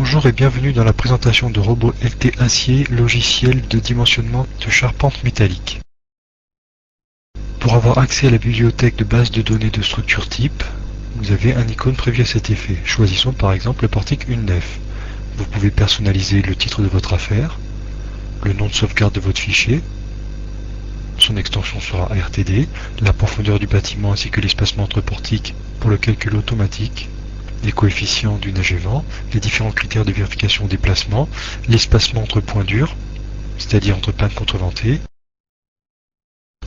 Bonjour et bienvenue dans la présentation de Robot LT Acier, logiciel de dimensionnement de charpente métallique. Pour avoir accès à la bibliothèque de base de données de structure type, vous avez un icône prévu à cet effet. Choisissons par exemple le portique une nef. Vous pouvez personnaliser le titre de votre affaire, le nom de sauvegarde de votre fichier, son extension sera RTD, la profondeur du bâtiment ainsi que l'espacement entre portiques pour le calcul automatique, les coefficients du neige et vent, les différents critères de vérification des placements, l'espacement entre points durs, c'est-à-dire entre plaques contreventées,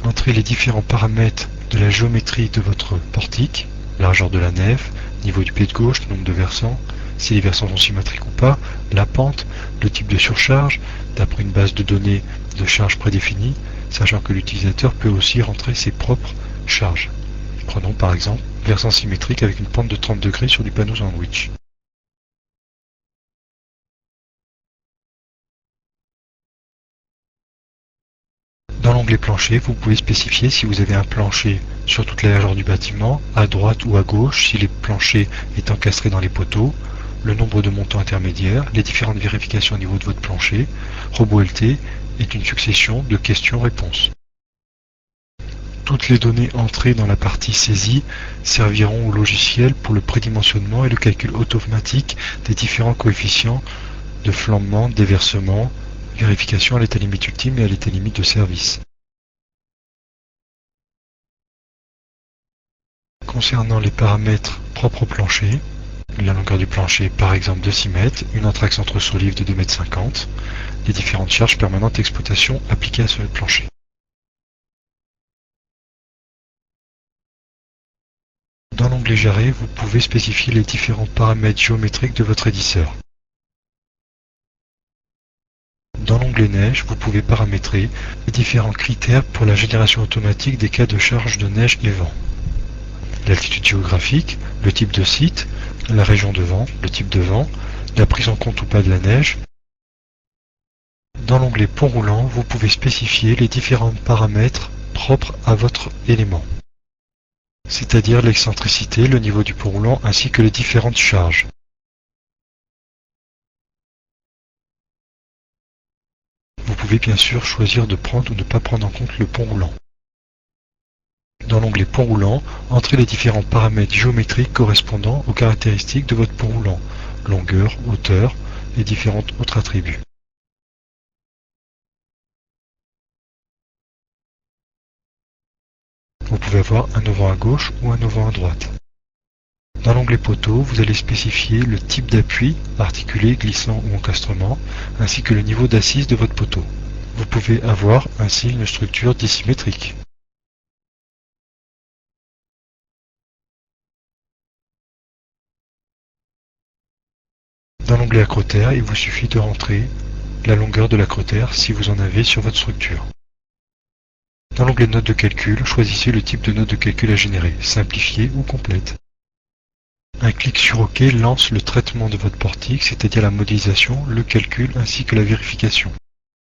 entrer les différents paramètres de la géométrie de votre portique, largeur de la nef, niveau du pied de gauche, nombre de versants, si les versants sont symétriques ou pas, la pente, le type de surcharge, d'après une base de données de charge prédéfinie, sachant que l'utilisateur peut aussi rentrer ses propres charges. Prenons par exemple versant symétrique avec une pente de 30 degrés sur du panneau sandwich. Dans l'onglet plancher, vous pouvez spécifier si vous avez un plancher sur toute la largeur du bâtiment, à droite ou à gauche, si les planchers est encastré dans les poteaux, le nombre de montants intermédiaires, les différentes vérifications au niveau de votre plancher. Robot LT est une succession de questions-réponses. Toutes les données entrées dans la partie saisie serviront au logiciel pour le prédimensionnement et le calcul automatique des différents coefficients de flambement, déversement, vérification à l'état limite ultime et à l'état limite de service. Concernant les paramètres propres au plancher, la longueur du plancher par exemple de 6 mètres, une entraxe entre solives de 2,50 m, les différentes charges permanentes d'exploitation appliquées à ce plancher. Dans l'onglet Jarret, vous pouvez spécifier les différents paramètres géométriques de votre édisseur. Dans l'onglet Neige, vous pouvez paramétrer les différents critères pour la génération automatique des cas de charge de neige et vent. L'altitude géographique, le type de site, la région de vent, le type de vent, la prise en compte ou pas de la neige. Dans l'onglet Pont roulant, vous pouvez spécifier les différents paramètres propres à votre élément, c'est-à-dire l'excentricité, le niveau du pont roulant ainsi que les différentes charges. Vous pouvez bien sûr choisir de prendre ou de ne pas prendre en compte le pont roulant. Dans l'onglet Pont roulant, entrez les différents paramètres géométriques correspondant aux caractéristiques de votre pont roulant, longueur, hauteur et différents autres attributs. Vous pouvez avoir un auvent à gauche ou un auvent à droite. Dans l'onglet poteau, vous allez spécifier le type d'appui, articulé, glissant ou encastrement, ainsi que le niveau d'assise de votre poteau. Vous pouvez avoir ainsi une structure dissymétrique. Dans l'onglet acrotère, il vous suffit de rentrer la longueur de l'acrotère si vous en avez sur votre structure. Dans l'onglet note de calcul, choisissez le type de note de calcul à générer, simplifiée ou complète. Un clic sur OK lance le traitement de votre portique, c'est-à-dire la modélisation, le calcul ainsi que la vérification.